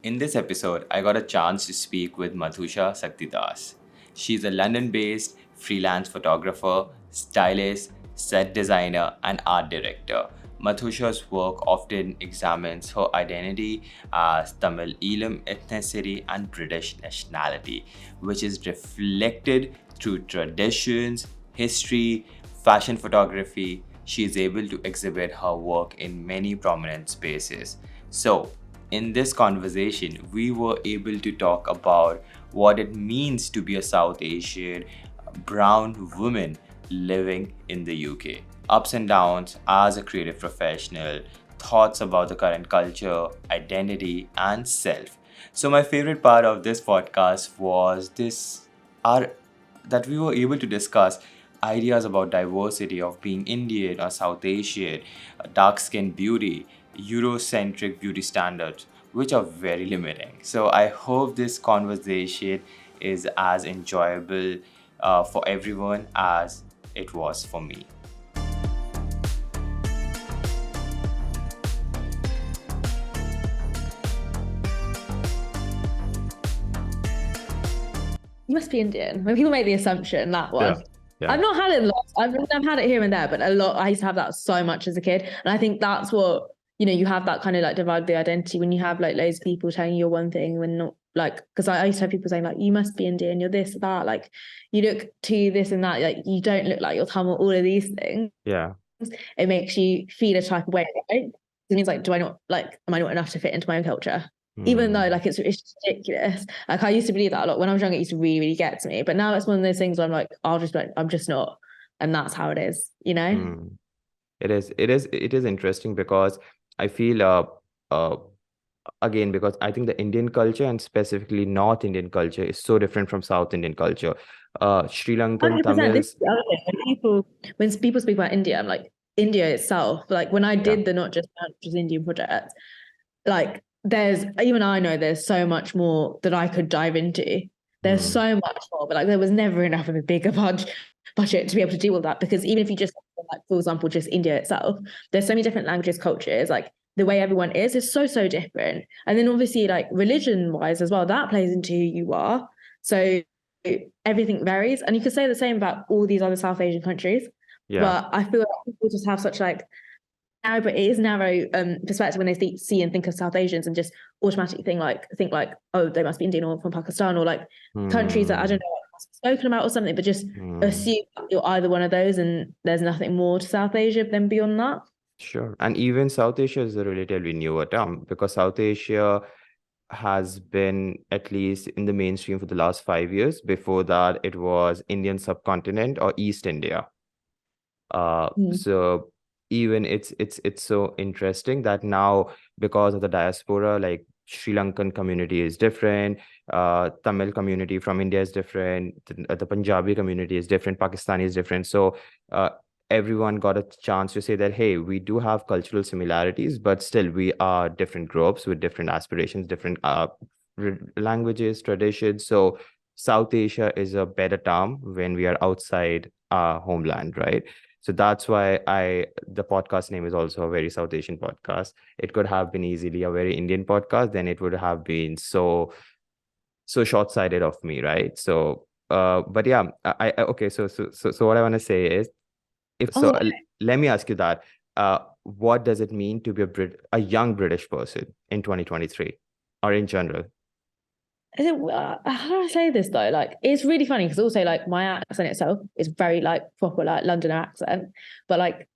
In this episode, I got a chance to speak with Mathushaa Sagthidas. She's a London based freelance photographer, stylist, set designer, and art director. Mathusha's work often examines her identity as Tamil Eelam ethnicity and British nationality, which is reflected through traditions, history, fashion photography. She is able to exhibit her work in many prominent spaces. So, in this conversation, we were able to talk about what it means to be a South Asian brown woman living in the UK, ups and downs as a creative professional, thoughts about the current culture, identity, and self. So, my favorite part of this podcast was our that we were able to discuss ideas about diversity of being Indian or South Asian, dark skin beauty, Eurocentric beauty standards, which are very limiting. So I hope this conversation is as enjoyable for everyone as it was for me. You must be Indian. When people make the assumption, that one. Yeah. I've not had it a lot. I've had it here and there, but a lot. I used to have that so much as a kid. And I think that's what, you have that kind of like divide the identity when you have like loads of people telling you one thing when not like, because I used to have people saying like, you must be Indian, you're this, that, like you look to this and that, like you don't look like you're Tamil, all of these things. Yeah. It makes you feel a type of way, right? It means like, am I not enough to fit into my own culture? Even though like it's ridiculous. Like I used to believe that a lot when I was younger. It used to really, really get to me. But now it's one of those things where I'm like, I'm just not, and that's how it is. It is interesting because I feel again, because I think the Indian culture and specifically North Indian culture is so different from South Indian culture. Sri Lankan 100%. Tamils. This is the other thing. When people speak about India, I'm like, India itself. Like when I did the Not Just Indian project, like even I know there's so much more that I could dive into. There's so much more, but like there was never enough of a bigger budget to be able to do all that, because even if you just like, for example, just India itself, there's so many different languages, cultures, like the way everyone is so different. And then obviously like religion wise as well, that plays into who you are. So everything varies. And you could say the same about all these other South Asian countries. Yeah. But I feel like people just have such like narrow, but it is narrow perspective when they see and think of South Asians and just automatically think like, oh, they must be Indian or from Pakistan or like countries that I don't know spoken about or something, but just assume you're either one of those and there's nothing more to South Asia than beyond that. Sure. And even South Asia is a relatively newer term because South Asia has been at least in the mainstream for the last 5 years. Before that, it was Indian Subcontinent or East India. So even it's so interesting that now, because of the diaspora, like Sri Lankan community is different, Tamil community from India is different, the Punjabi community is different, Pakistani is different. So everyone got a chance to say that, hey, we do have cultural similarities, but still we are different groups with different aspirations, different languages, traditions. So South Asia is a better term when we are outside our homeland, right? So that's why the podcast name is also a very South Asian podcast. It could have been easily a very Indian podcast, then it would have been so short-sighted of me, right? So, but yeah, okay. So what I want to say is, let me ask you that. What does it mean to be a young British person in 2023, or in general? How do I say this though? Like it's really funny because also like my accent itself is very like proper like Londoner accent, but like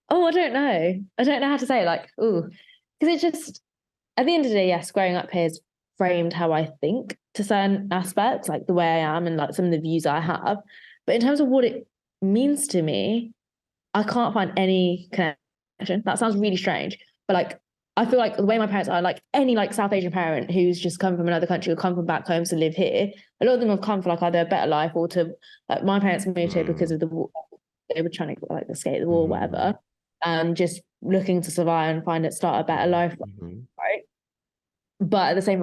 I don't know how to say it. Like because it just at the end of the day, yes, growing up here has framed how I think to certain aspects, like the way I am and like some of the views I have. But in terms of what it means to me, I can't find any connection. That sounds really strange, but like I feel like the way my parents are, like any like South Asian parent who's just come from another country or come from back home to live here, a lot of them have come for like either a better life or to like my parents moved here because of the war. They were trying to like escape the war, or whatever, and just looking to survive and start a better life, right? But at the same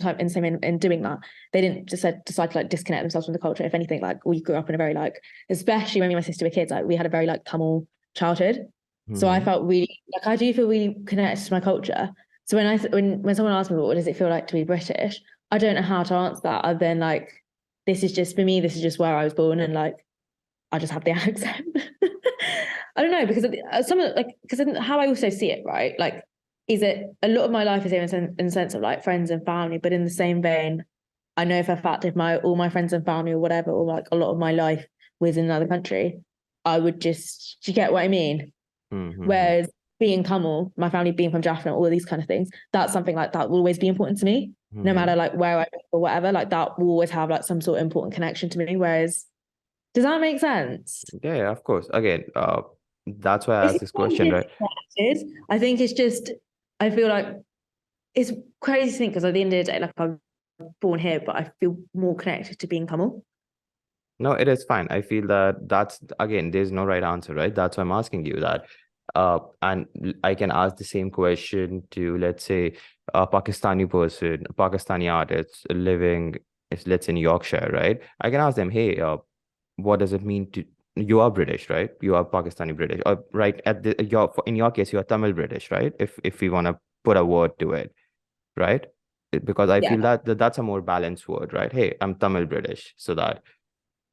time, in doing that, they didn't decide to like disconnect themselves from the culture. If anything, like we grew up in a very like, especially when me and my sister were kids, like we had a very like Tamil childhood. So I felt really like I do feel really connected to my culture. So when someone asks me what does it feel like to be British, I don't know how to answer that other than like, this is just, for me, this is just where I was born, and like I just have the accent. I don't know, because because how I also see it, right? Like, is it a lot of my life is in the sense of like friends and family, but in the same vein, I know for a fact if all my friends and family or whatever, or like a lot of my life was in another country, I would just, do you get what I mean? Mm-hmm. Whereas being Tamil, my family being from Jaffna, all of these kind of things, that's something like that will always be important to me, no matter like where I go or whatever. Like that will always have like some sort of important connection to me. Whereas, does that make sense? Yeah, of course. Again, that's why I asked It's this question, right? I think it's just, I feel like it's crazy to think, because at the end of the day, like I'm born here, but I feel more connected to being Tamil. No, it is fine. I feel that that's, again, there's no right answer, right? That's why I'm asking you that. And I can ask the same question to, let's say, a Pakistani person, a Pakistani artist living, let's say, in Yorkshire, right? I can ask them, hey, what does it mean to, you are British, right? You are Pakistani British, or right? In your case, you are Tamil British, right? If we want to put a word to it, right? Because I feel Yeah. that that's a more balanced word, right? Hey, I'm Tamil British, so that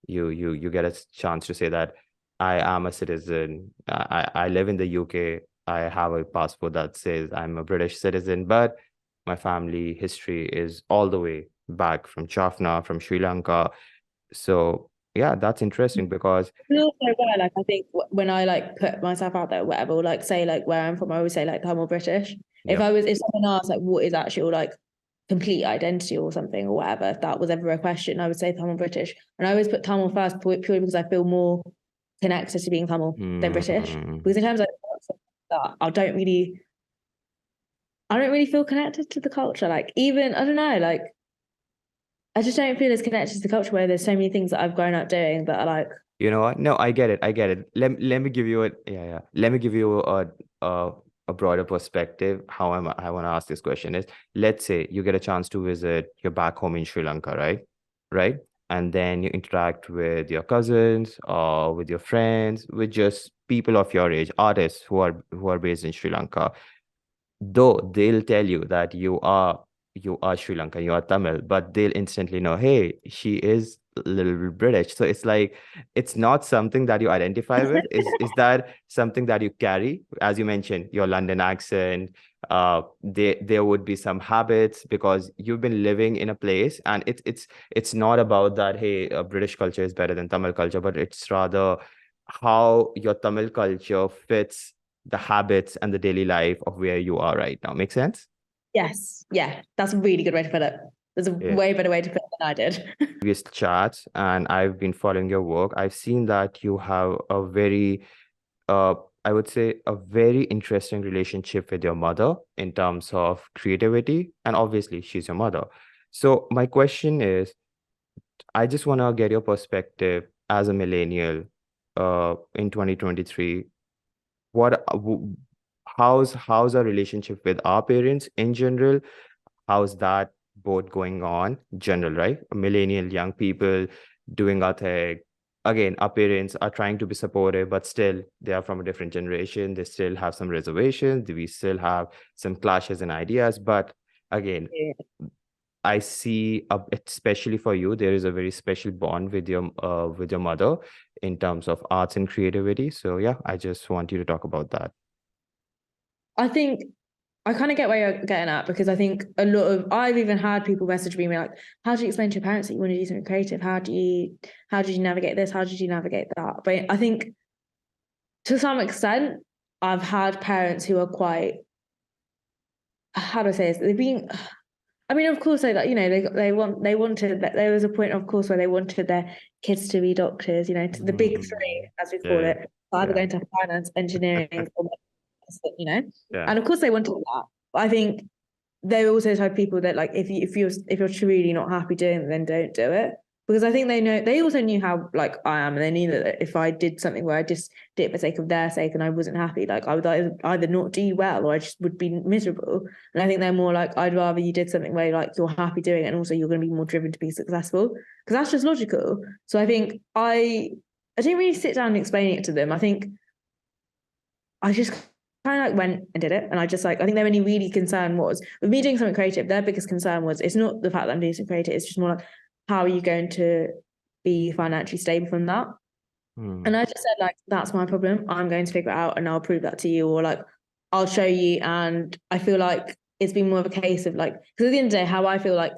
you get a chance to say that I am a citizen. I live in the UK. I have a passport that says I'm a British citizen, but my family history is all the way back from Jaffna, from Sri Lanka. So yeah, that's interesting because And also where, like, I think when I like put myself out there, whatever, or, like say like where I'm from, I always say like Tamil British. yeah. If someone asked like what is actual like complete identity or something or whatever, if that was ever a question, I would say Tamil British. And I always put Tamil first purely because I feel more connected to being Tamil than British. Because in terms of that, I don't really feel connected to the culture. Like even, I don't know, like I just don't feel as connected to the culture, where there's so many things that I've grown up doing that are like, You know what? No, I get it. I get it. Let me give you Let me give you a a broader perspective. I want to ask this question is, let's say you get a chance to visit your back home in Sri Lanka, right? Right? And then you interact with your cousins or with your friends, with just people of your age, artists who are based in Sri Lanka. Though they'll tell you that you are Sri Lankan, you are Tamil, but they'll instantly know, hey, she is a little bit British. So it's like, it's not something that you identify with. Is that something that you carry? As you mentioned, your London accent, there would be some habits because you've been living in a place, and it's not about that, hey, British culture is better than Tamil culture, but it's rather how your Tamil culture fits the habits and the daily life of where you are right now. Make sense? yes, yeah, that's a really good way to put it. There's a Yeah. way better way to put it than I did. Previous chats, and I've been following your work. I've seen that you have a very, I would say, a very interesting relationship with your mother in terms of creativity, and obviously she's your mother. So my question is, I just want to get your perspective as a millennial, in 2023. How's our relationship with our parents in general? How's that both going on general, right? Millennial young people doing our thing. Again, our parents are trying to be supportive, but still they are from a different generation. They still have some reservations. We still have some clashes in ideas. But again, Yeah. I see, especially for you, there is a very special bond with your mother in terms of arts and creativity. So yeah, I just want you to talk about that. I think I kind of get where you're getting at, because I think I've even had people message me like, how do you explain to your parents that you want to do something creative? How did you navigate this? How did you navigate that? But I think to some extent, I've had parents who are quite, how do I say this? They've been, I mean, of course, they wanted that. There was a point, of course, where they wanted their kids to be doctors. To the big three, as we call Yeah, it, either going to finance, engineering, or yeah. and of course they wanted that. But I think they're also the type of people that, like, if you're truly not happy doing it, then don't do it. Because I think they also knew how, like, I am, and they knew that if I did something where I just did it for sake of their sake and I wasn't happy, like, I would either not do well or I just would be miserable. And I think they're more like, I'd rather you did something where, like, you're happy doing it, and also you're going to be more driven to be successful, because that's just logical. So I think I didn't really sit down and explain it to them. I think I just kind of like went and did it. And I just like, I think their only really concern was with me doing something creative, their biggest concern was, it's not the fact that I'm doing something creative, it's just more like, how are you going to be financially stable from that? And I just said, like, that's my problem. I'm going to figure it out and I'll prove that to you, or like, I'll show you. And I feel like it's been more of a case of like, because at the end of the day, how I feel like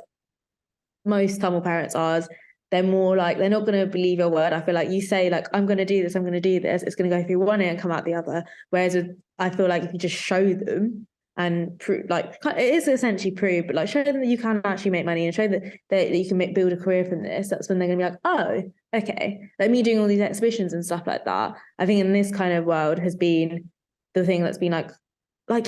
most Tamil parents are, they're more like, they're not going to believe your word. I feel like you say like, I'm going to do this, I'm going to do this, it's going to go through one ear and come out the other. Whereas I feel like if you just show them and prove, like, it is essentially prove, but like show them that you can actually make money and show that you can build a career from this, that's when they're going to be like, oh, okay. Like me doing all these exhibitions and stuff like that, I think in this kind of world has been the thing that's been like,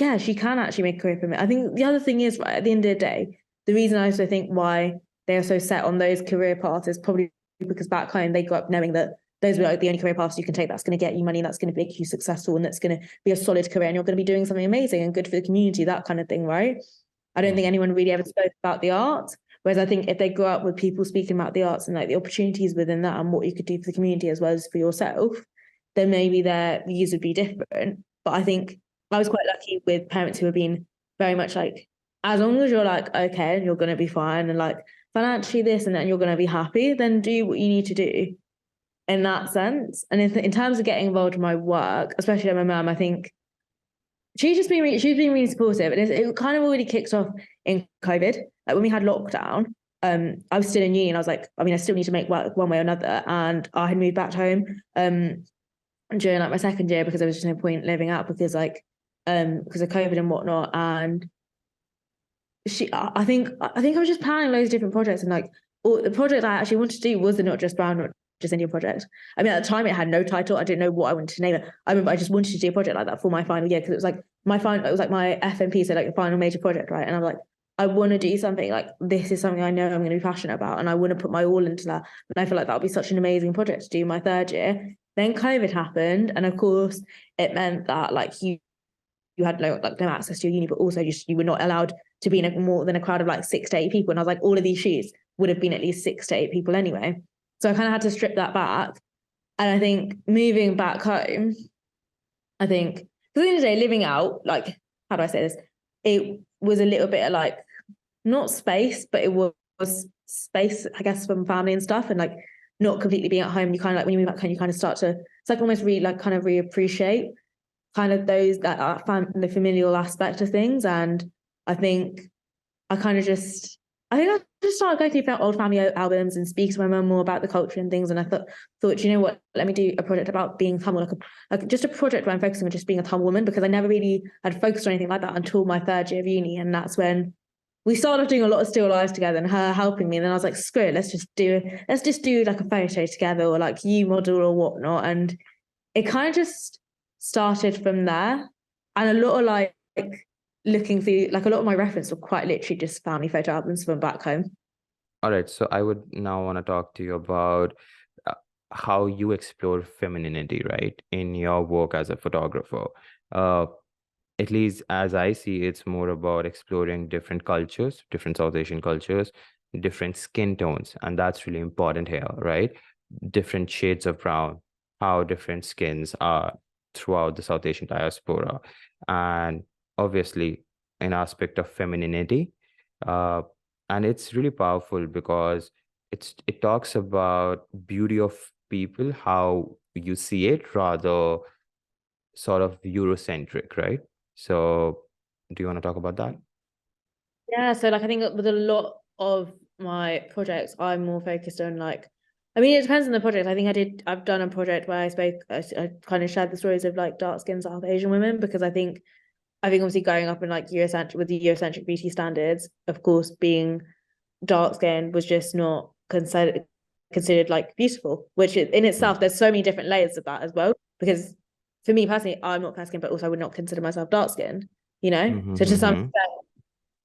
yeah, she can actually make a career from it. I think the other thing is, right, at the end of the day, the reason I also think why they are so set on those career paths is probably because back home they grew up knowing that those were like the only career paths you can take that's going to get you money, that's going to make you successful, and that's going to be a solid career, and you're going to be doing something amazing and good for the community, that kind of thing, right? I don't think anyone really ever spoke about the arts. Whereas I think if they grew up with people speaking about the arts and like the opportunities within that and what you could do for the community as well as for yourself, then maybe their views would be different. But I think I was quite lucky with parents who have been very much like, as long as you're like, okay, and you're going to be fine, and like financially this and then you're going to be happy, then do what you need to do in that sense. And in terms of getting involved in my work, especially my mum, I think she's been really supportive. And it kind of already kicked off in COVID. Like when we had lockdown, I was still in uni and I was like, I mean, I still need to make work one way or another. And I had moved back home during like my second year because there was just no point living out because of COVID and whatnot. And I think I was just planning loads of different projects, and like the project I actually wanted to do was the Not Just Brown, Not Just Indian project. I mean, at the time it had no title. I didn't know what I wanted to name it. I remember I just wanted to do a project like that for my final year because it was like it was like my FMP, so like the final major project, right? And I'm like, I want to do something like this is something I know I'm going to be passionate about, and I want to put my all into that. And I feel like that would be such an amazing project to do my third year. Then COVID happened, and of course it meant that like you had no access to your uni, but also you were not allowed to be in more than a crowd of like 6 to 8 people. And I was like, all of these shoots would have been at least 6 to 8 people anyway. So I kind of had to strip that back. And I think moving back home, I think, at the end of the day, living out, like, how do I say this? It was a little bit of like, not space, but it was space, I guess, from family and stuff. And like, not completely being at home, you kind of like, when you move back home, you kind of start to, it's like almost reappreciate kind of the familial aspect of things. And I think I just started going through old family albums and speak to my mum more about the culture and things. And I thought, you know what, let me do a project about being Tamil, like just a project where I'm focusing on just being a Tamil woman, because I never really had focused on anything like that until my third year of uni. And that's when we started doing a lot of still lives together and her helping me. And then I was like, screw it, let's just do like a photo together, or like you model or whatnot. And it kind of just started from there. And a lot of like looking through, like a lot of my reference were quite literally just family photo albums from back home. All right, so I would now want to talk to you about how you explore femininity, right, in your work as a photographer. At least as I see, it's more about exploring different cultures, different South Asian cultures, different skin tones, and that's really important here, right? Different shades of brown, how different skins are throughout the South Asian diaspora, and obviously an aspect of femininity. And it's really powerful because it talks about beauty of people, how you see it, rather sort of Eurocentric, right? So do you want to talk about that? Yeah, so like I think with a lot of my projects, I'm more focused on like, I mean, it depends on the project. I think I've done a project where I kind of shared the stories of like dark-skinned South Asian women, because I think obviously growing up in like Eurocentric, with the Eurocentric beauty standards, of course, being dark-skinned was just not considered like beautiful, which in itself, there's so many different layers of that as well. Because for me personally, I'm not fair-skinned, but also I would not consider myself dark-skinned, you know? So to some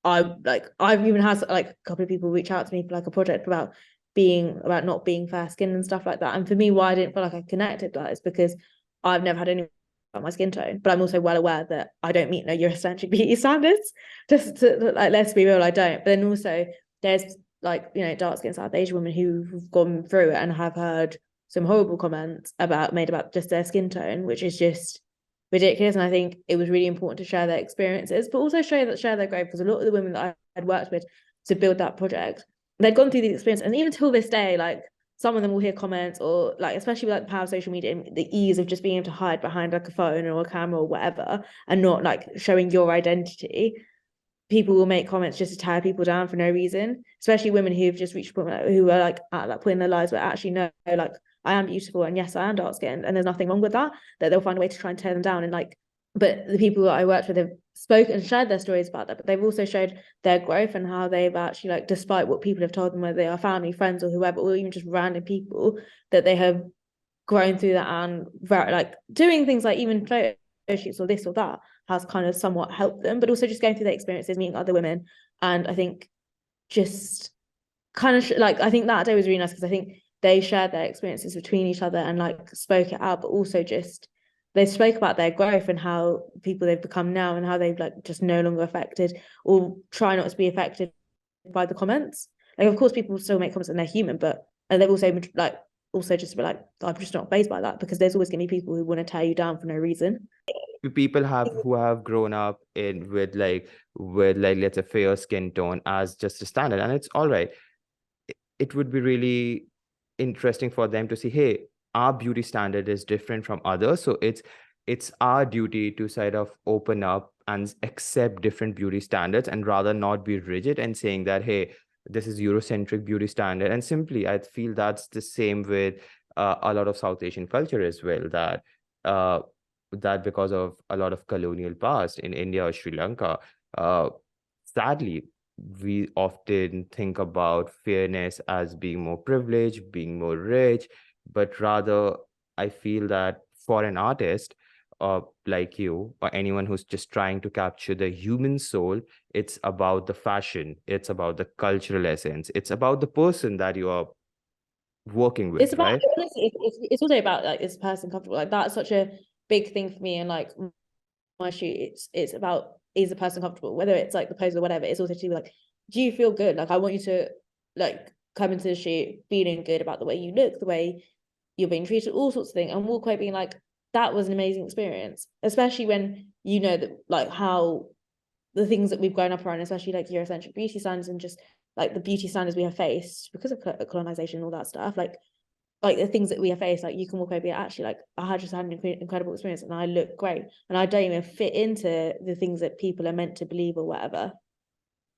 extent, I've even had like a couple of people reach out to me for like a project about not being fair-skinned and stuff like that. And for me, why I didn't feel like I connected that is because I've never had any about my skin tone, but I'm also well aware that I don't meet no Eurocentric beauty standards. Just to, like, let's be real, I don't. But then also there's like, you know, dark-skinned South Asian women who've gone through it and have heard some horrible comments made about just their skin tone, which is just ridiculous. And I think it was really important to share their experiences, but also share their growth, because a lot of the women that I had worked with to build that project, they'd gone through these experiences, and even till this day, like some of them will hear comments, or like, especially with like the power of social media and the ease of just being able to hide behind like a phone or a camera or whatever, and not like showing your identity. People will make comments just to tear people down for no reason, especially women who've just reached a point who are like at that point in their lives where actually no, like I am beautiful, and yes, I am dark skinned, and there's nothing wrong with that they'll find a way to try and tear them down. And like, but the people that I worked with have spoken and shared their stories about that, but they've also showed their growth and how they've actually, like, despite what people have told them, whether they are family, friends, or whoever, or even just random people, that they have grown through that, and very, like, doing things like even photo shoots or this or that has kind of somewhat helped them, but also just going through their experiences, meeting other women. And I think just kind of like, I think that day was really nice, because I think they shared their experiences between each other and like spoke it out, but also just they spoke about their growth and how people they've become now, and how they've like just no longer affected, or try not to be affected by the comments. Like, of course people still make comments and they're human, but and they've also like also just be like, I'm just not fazed by that, because there's always going to be people who want to tear you down for no reason. People who have grown up with let's say fair skin tone as just a standard, and it's all right. It would be really interesting for them to see, hey, our beauty standard is different from others, so it's our duty to sort of open up and accept different beauty standards, and rather not be rigid and saying that, hey, this is Eurocentric beauty standard. And simply, I feel that's the same with a lot of South Asian culture as well, that because of a lot of colonial past in India or Sri Lanka, sadly, we often think about fairness as being more privileged, being more rich, but rather I feel that for an artist like you, or anyone who's just trying to capture the human soul, it's about the fashion, it's about the cultural essence, it's about the person that you are working with, It's about, right? honestly, it's also about like, is person comfortable? Like, that's such a big thing for me. And like my shoot, it's about, is the person comfortable, whether it's like the pose or whatever. It's also to be like, do you feel good? Like, I want you to like come into the shoot feeling good about the way you look, the way you're being treated, all sorts of things, and walk away being like, that was an amazing experience. Especially when you know that, like, how the things that we've grown up around, especially like Eurocentric beauty standards, and just like the beauty standards we have faced because of colonization and all that stuff, like the things that we have faced, like you can walk away and be actually like, I just had an incredible experience and I look great, and I don't even fit into the things that people are meant to believe or whatever.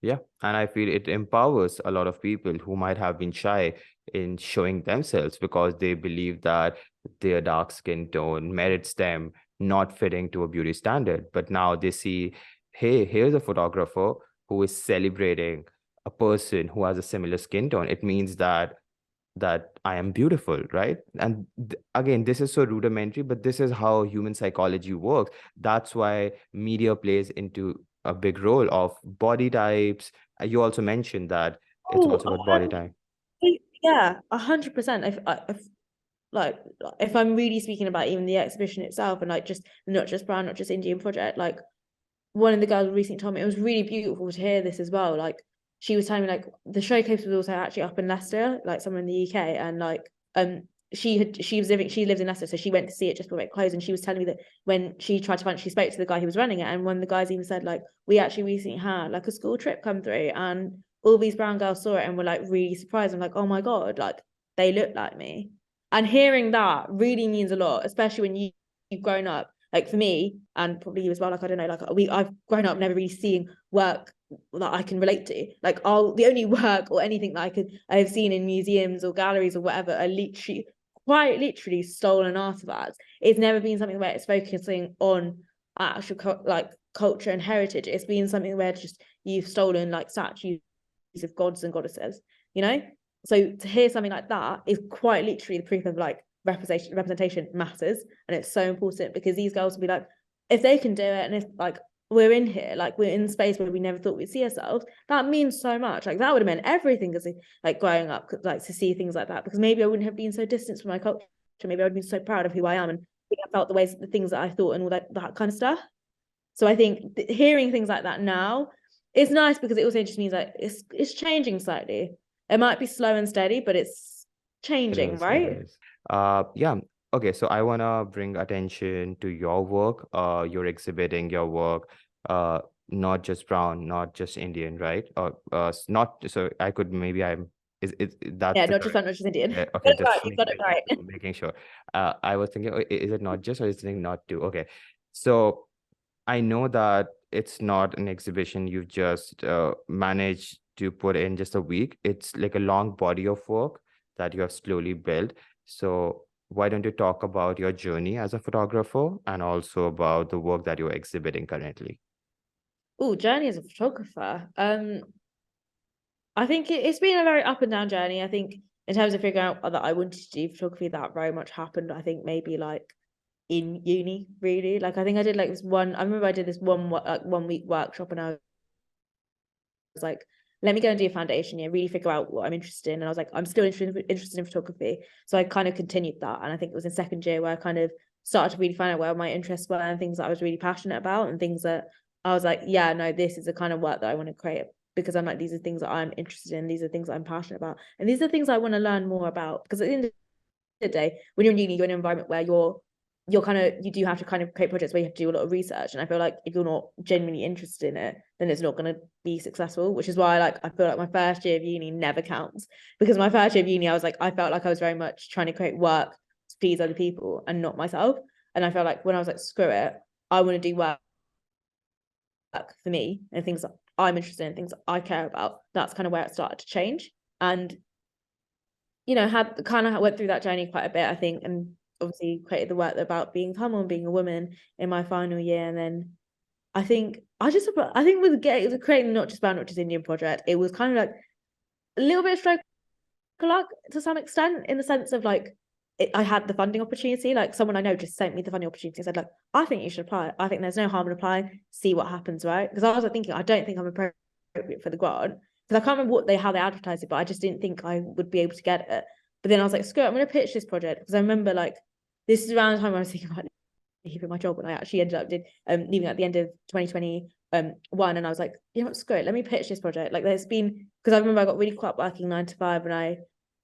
Yeah, and I feel it empowers a lot of people who might have been shy in showing themselves because they believe that their dark skin tone merits them not fitting to a beauty standard. But now they see, hey, here's a photographer who is celebrating a person who has a similar skin tone. It means that I am beautiful, right? And again, this is so rudimentary, but this is how human psychology works. That's why media plays into a big role of body types. You also mentioned that it's also about body type. Yeah, 100%. If I'm really speaking about even the exhibition itself, and like just not just brown, not just Indian project, like one of the girls recently told me, it was really beautiful to hear this as well. Like, she was telling me like the showcase was also actually up in Leicester, like somewhere in the UK, and like she lived in Leicester, so she went to see it just before it closed. And she was telling me that when she tried to find, she spoke to the guy who was running it, and one of the guys even said like, we actually recently had like a school trip come through, and all these brown girls saw it and were like really surprised, and like, oh my god, like they look like me. And hearing that really means a lot, especially when you've grown up, like for me, and probably you as well, like I don't know, like I've grown up never really seeing work that I can relate to. Like, the only work or anything that I've seen in museums or galleries or whatever are literally, quite literally, stolen artifacts. It's never been something where it's focusing on actual like culture and heritage. It's been something where just you've stolen like statues of gods and goddesses, you know. So to hear something like that is quite literally the proof of like representation matters, and it's so important, because these girls will be like, if they can do it, and if like we're in here, like we're in space where we never thought we'd see ourselves, that means so much. Like that would have meant everything as like growing up, like to see things like that, because maybe I wouldn't have been so distant from my culture, maybe I would have been so proud of who I am, and I felt the things that I thought and all that kind of stuff. So I think hearing things like that now is nice, because it also just means like it's changing slightly. It might be slow and steady, but it's changing, right? Yeah. okay, so I want to bring attention to your work. You're exhibiting your work, not just brown, not just Indian, right? Or not. So I could maybe is that's Yeah, the not just correct? one, not just Indian. Yeah, Got okay, it right. just You've got it right. making sure. I was thinking, is it not just or is it not two? Okay, so I know that it's not an exhibition you've just managed to put in just a week. It's like a long body of work that you have slowly built. So why don't you talk about your journey as a photographer and also about the work that you're exhibiting currently? Oh, journey as a photographer. I think it's been a very up and down journey. I think in terms of figuring out that I wanted to do photography, that very much happened. I think maybe like in uni, really. Like I think I did like this one. I remember I did this 1 week workshop, and I was like, let me go and do a foundation year, really figure out what I'm interested in. And I was like, I'm still interested in photography. So I kind of continued that. And I think it was in second year where I kind of started to really find out where my interests were and things that I was really passionate about and things that I was like, yeah, no, this is the kind of work that I want to create, because I'm like, these are things that I'm interested in. These are things that I'm passionate about. And these are things I want to learn more about, because at the end of the day, when you're in uni, you're in an environment where you're kind of, you do have to kind of create projects where you have to do a lot of research. And I feel like if you're not genuinely interested in it, then it's not going to be successful, which is why I feel like my first year of uni never counts, because my first year of uni, I felt like I was very much trying to create work to please other people and not myself. And I felt like when I was like, screw it, I want to do work for me and things that I'm interested in, things that I care about, that's kind of where it started to change. And went through that journey quite a bit, I think, and obviously created the work about being Tamil and being a woman in my final year. And then I think with creating Not Just Brown, Not Just Indian project, it was kind of like a little bit of stroke of luck to some extent, in the sense of like I had the funding opportunity. Like someone I know just sent me the funding opportunity and said, like, I think you should apply. I think there's no harm in applying, see what happens, right? Because I was like thinking, I don't think I'm appropriate for the grant, because I can't remember how they advertised it, but I just didn't think I would be able to get it. But then I was like, screw it, I'm going to pitch this project, because I remember like this is around the time I was thinking about leaving my job, when I actually ended up leaving at the end of 2021, and I was like, you know what, screw it, let me pitch this project. Like there's been, because I remember I got really caught up working 9 to 5 and I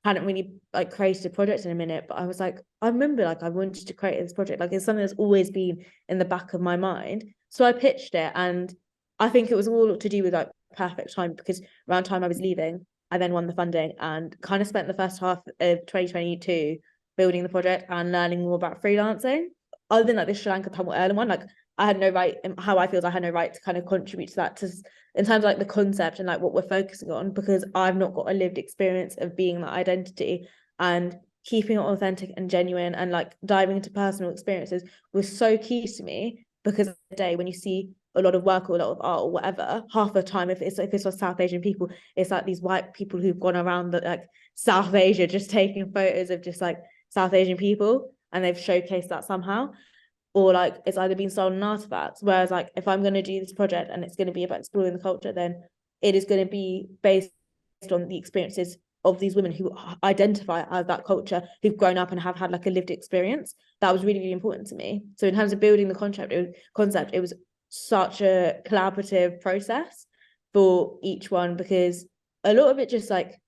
hadn't really like created a project in a minute, but I was like, I remember like I wanted to create this project, like it's something that's always been in the back of my mind. So I pitched it, and I think it was all to do with like perfect time, because around time I was leaving, I then won the funding and kind of spent the first half of 2022 building the project and learning more about freelancing. Other than like the Sri Lanka Tamil Eelam one, like I had no right, how I feel is I had no right to kind of contribute to that, in terms of like the concept and like what we're focusing on, because I've not got a lived experience of being that identity, and keeping it authentic and genuine and like diving into personal experiences was so key to me. Because the day when you see a lot of work or a lot of art or whatever, half the time if it's for South Asian people, it's like these white people who've gone around like South Asia just taking photos of just like South Asian people, and they've showcased that somehow, or like it's either been stolen artifacts. Whereas like if I'm going to do this project and it's going to be about exploring the culture, then it is going to be based on the experiences of these women who identify as that culture, who've grown up and have had like a lived experience. That was really, really important to me. So in terms of building the concept, it was such a collaborative process for each one, because a lot of it just like,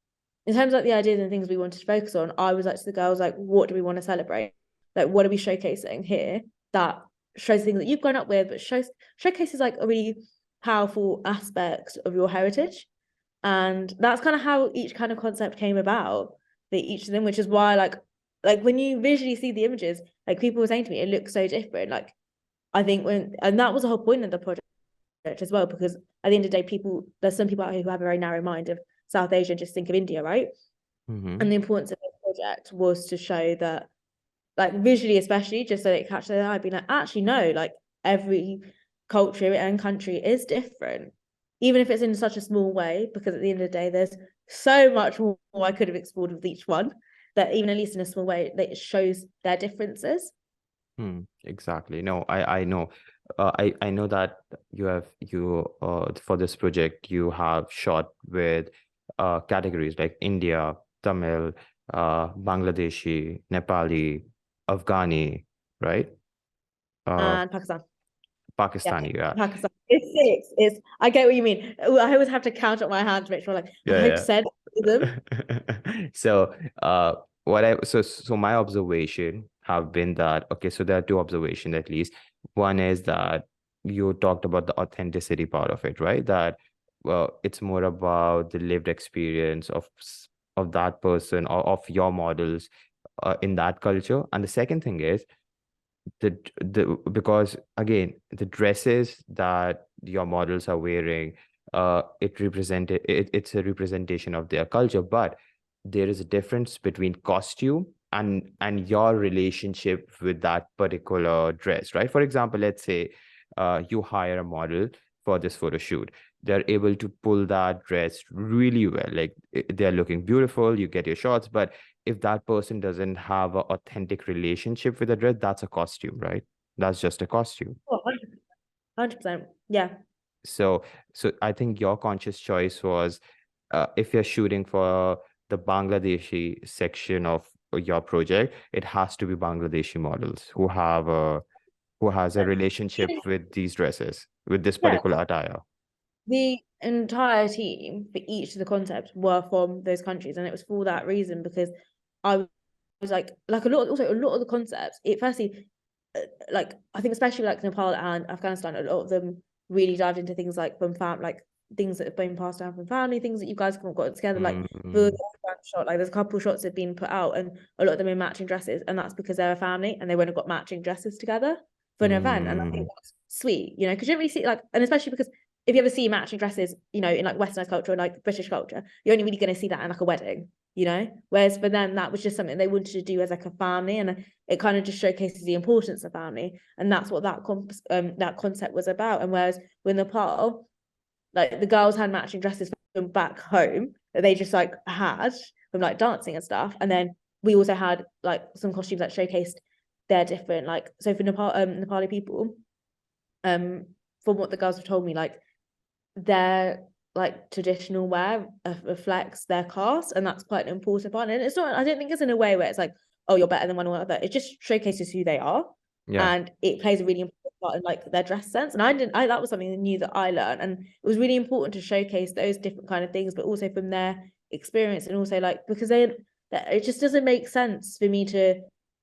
in terms of like the ideas and things we wanted to focus on, I was like to the girls, like, what do we want to celebrate? Like, what are we showcasing here that shows things that you've grown up with, but showcases like a really powerful aspect of your heritage. And that's kind of how each kind of concept came about, each of them, which is why like when you visually see the images, like people were saying to me, it looks so different. Like I think and that was the whole point of the project as well, because at the end of the day, there's some people out here who have a very narrow mind of South Asia and just think of India, right? Mm-hmm. And the importance of the project was to show that, like visually especially, just so that it catches their eye, being like, actually no, like every culture and country is different, even if it's in such a small way, because at the end of the day, there's so much more I could have explored with each one, that even at least in a small way, that it shows their differences. Exactly. No, I know. I know that for this project you have shot with categories like India, Tamil, Bangladeshi, Nepali, Afghani, right? And Pakistani, Yeah. Pakistan. It's 6. I get what you mean. I always have to count up my hand to make sure, like, I've said them. So, so my observation have been that, okay, so there are two observations at least. One is that you talked about the authenticity part of it, right? That, well, it's more about the lived experience of that person or of your models in that culture. And the second thing is because again, the dresses that your models are wearing, it's a representation of their culture, but there is a difference between costume and your relationship with that particular dress, right? For example, let's say you hire a model for this photo shoot. They're able to pull that dress really well, like they're looking beautiful, you get your shots, but if that person doesn't have an authentic relationship with the dress, that's a costume, right? That's just a costume. Oh, 100%. Yeah. So I think your conscious choice was, if you're shooting for the Bangladeshi section of your project, it has to be Bangladeshi models who has a relationship with these dresses, with this Yeah. particular attire. The entire team for each of the concepts were from those countries, and it was for that reason, because I was like a lot of the concepts. It firstly, like I think especially like Nepal and Afghanistan, a lot of them really dived into things like from like things that have been passed down from family, things that you guys have got together, like the shot, like there's a couple shots that have been put out, and a lot of them in matching dresses, and that's because they're a family and they went and got matching dresses together for an event, and I think that's sweet, you know, because you don't really see like, and especially because if you ever see matching dresses, you know, in like Westernized culture or like British culture, you're only really going to see that in like a wedding, you know, whereas for them that was just something they wanted to do as like a family, and it kind of just showcases the importance of family, and that's what that concept was about. And whereas with Nepal, like the girls had matching dresses from back home that they just like had from like dancing and stuff, and then we also had like some costumes that showcased their different, like, so for Nepali people, from what the girls have told me, like their like traditional wear reflects their caste, and that's quite an important part. And it's not, I don't think it's in a way where it's like, oh, you're better than one or other. It just showcases who they are. Yeah. And it plays a really important part in like their dress sense. And that was something new that I learned, and it was really important to showcase those different kind of things, but also from their experience, and also like because it just doesn't make sense for me to,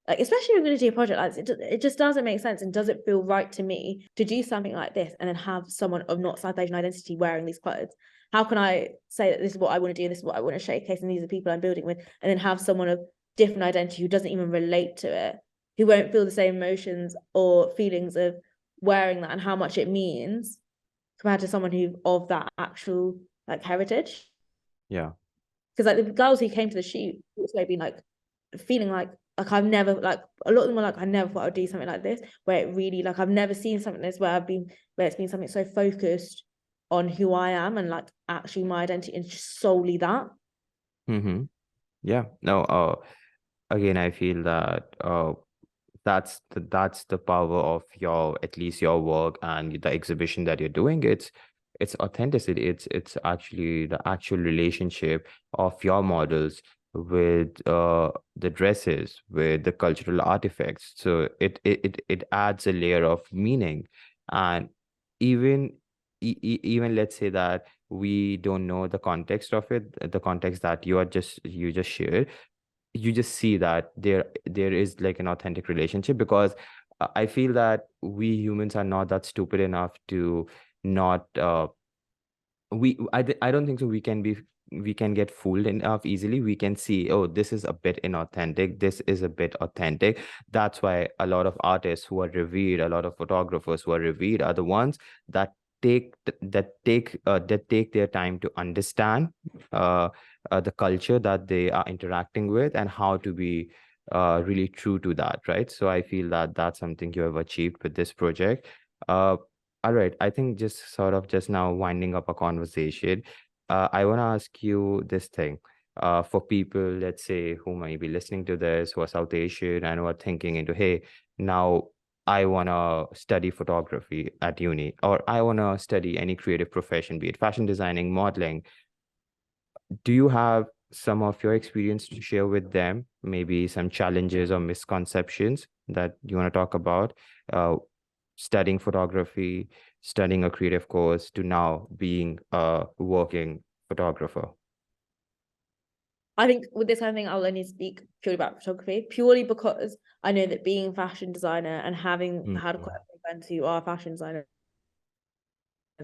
like, especially if I'm going to do a project like this, it just doesn't make sense and doesn't feel right to me to do something like this and then have someone of not South Asian identity wearing these clothes. How can I say that this is what I want to do, this is what I want to showcase, and these are people I'm building with, and then have someone of different identity who doesn't even relate to it, who won't feel the same emotions or feelings of wearing that and how much it means compared to someone who of that actual like heritage. Yeah. Because like the girls who came to the shoot also been like feeling like I've never, like a lot of them were like, I never thought I'd do something like this, where it really, like I've never seen something like this where it's been something so focused on who I am and like actually my identity and just solely that. Yeah. No, again, I feel that that's the power of at least your work and the exhibition that you're doing. It's authenticity. It's actually the actual relationship of your models with the dresses, with the cultural artifacts. So it adds a layer of meaning. And even even let's say that we don't know the context of it, the context that you just shared, you just see that there is like an authentic relationship, because I feel that we humans are not that stupid enough to not I don't think so we can get fooled enough easily. We can see, oh, this is a bit inauthentic, this is a bit authentic. That's why a lot of artists who are revered, a lot of photographers who are revered, are the ones that take their time to understand the culture that they are interacting with and how to be really true to that, right? So I feel that that's something you have achieved with this project. All right, I think just sort of just now winding up a conversation, I want to ask you this thing. For people, let's say, who might be listening to this, who are South Asian and who are thinking into, hey, now I want to study photography at uni, or I want to study any creative profession, be it fashion designing, modeling. Do you have some of your experience to share with them? Maybe some challenges or misconceptions that you want to talk about? Studying photography, studying a creative course, to now being a working photographer. I think with this kind of thing, I'll only speak purely about photography, purely because I know that being a fashion designer and having had quite a few friends who are fashion designers,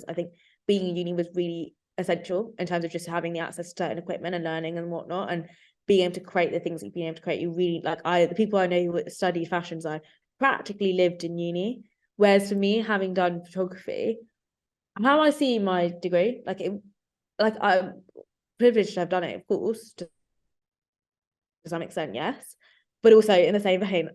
I think being in uni was really essential in terms of just having the access to certain equipment and learning and whatnot, and being able to create the things that you've been able to create. You really the people I know who studied fashion design practically lived in uni. Whereas for me, having done photography, how I see my degree, I'm privileged to have done it, of course, to some extent, yes. But also in the same vein,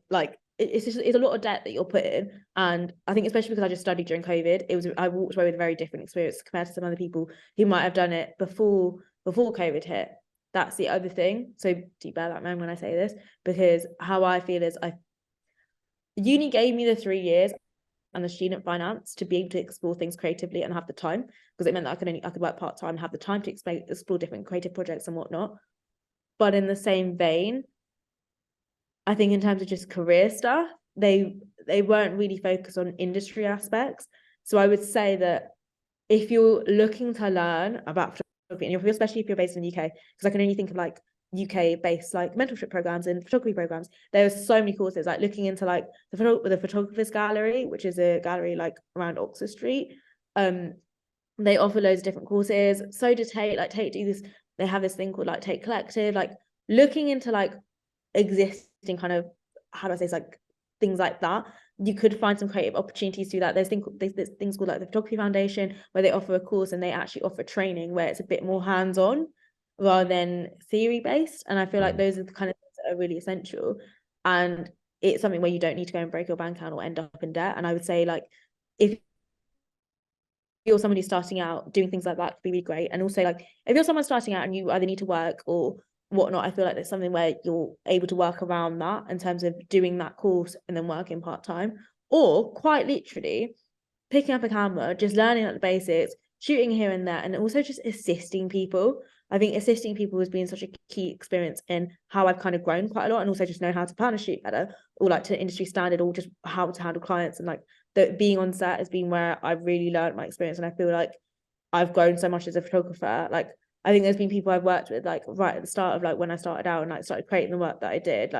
it's a lot of debt that you're putting. And I think especially because I just studied during COVID, I walked away with a very different experience compared to some other people who might have done it before COVID hit. That's the other thing. So do you bear that in mind when I say this? Because how I feel is uni gave me the 3 years and the student finance to be able to explore things creatively and have the time, because it meant that I could work part-time and have the time to explore different creative projects and whatnot. But in the same vein, I think in terms of just career stuff, they weren't really focused on industry aspects. So I would say that if you're looking to learn about photography, and especially if you're based in the UK, because I can only think of UK-based mentorship programs and photography programs. There's so many courses, looking into the Photographers Gallery, which is a gallery around Oxford Street. They offer loads of different courses. So does Tate do this. They have this thing called Tate Collective, looking into existing kind of, how do I say, things like that. You could find some creative opportunities through that. There's things called the Photography Foundation, where they offer a course and they actually offer training where it's a bit more hands-on rather than theory based. And I feel like those are the kind of things that are really essential. And it's something where you don't need to go and break your bank account or end up in debt. And I would say if you're somebody starting out, doing things like that could be really great. And also if you're someone starting out and you either need to work or whatnot, I feel like there's something where you're able to work around that in terms of doing that course and then working part-time, or quite literally picking up a camera, just learning the basics, shooting here and there, and also just assisting people. I think assisting people has been such a key experience in how I've kind of grown quite a lot, and also just know how to plan a shoot better, or to industry standard, or just how to handle clients. And being on set has been where I've really learned my experience, and I feel like I've grown so much as a photographer. I think there's been people I've worked with right at the start of when I started out and started creating the work that I did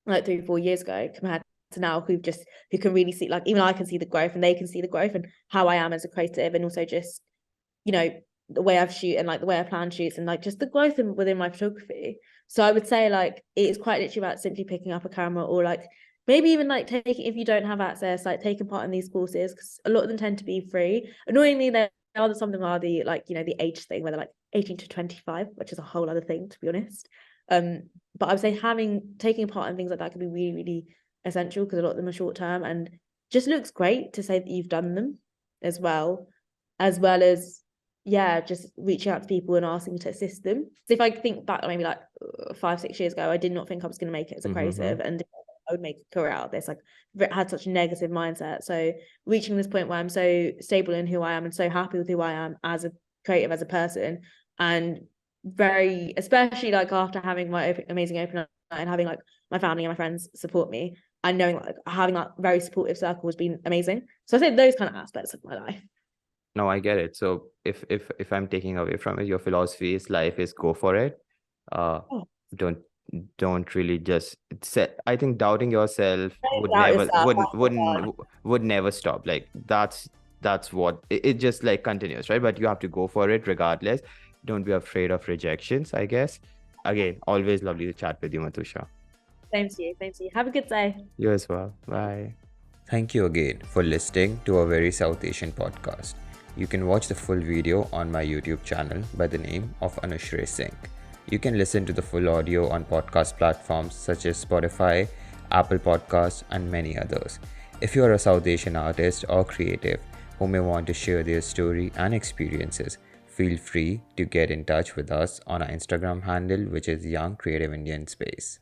3 or 4 years ago, compared to now, who can really see, even I can see the growth and they can see the growth and how I am as a creative, and also just the way I've shoot and the way I plan shoots, and just the growth within my photography. So I would say it's quite literally about simply picking up a camera, or maybe even taking, if you don't have access, taking part in these courses, because a lot of them tend to be free. Annoyingly, some of them are the the age thing, where they're 18 to 25, which is a whole other thing, to be honest. But I would say taking part in things like that could be really, really essential, because a lot of them are short term, and just looks great to say that you've done them as well as just reaching out to people and asking to assist them. So if I think back maybe 5-6 years ago, I did not think I was going to make it as a creative, and I would make a career out of this. I had such a negative mindset. So reaching this point where I'm so stable in who I am and so happy with who I am as a creative, as a person, and very, especially after having my amazing open night and having my family and my friends support me, and knowing having that very supportive circle has been amazing. So I say those kind of aspects of my life. No, I get it. So if I'm taking away from it, your philosophy is life is go for it. Don't really just set. I think doubting yourself would never stop. That's what it just continues, right? But you have to go for it regardless. Don't be afraid of rejections, I guess. Again, always lovely to chat with you, Mathushaa. Same to you. Have a good day. You as well. Bye. Thank you again for listening to a very South Asian podcast. You can watch the full video on my YouTube channel by the name of Anushray Singh. You can listen to the full audio on podcast platforms such as Spotify, Apple Podcasts, and many others. If you are a South Asian artist or creative who may want to share their story and experiences, feel free to get in touch with us on our Instagram handle, which is Young Creative Indian Space.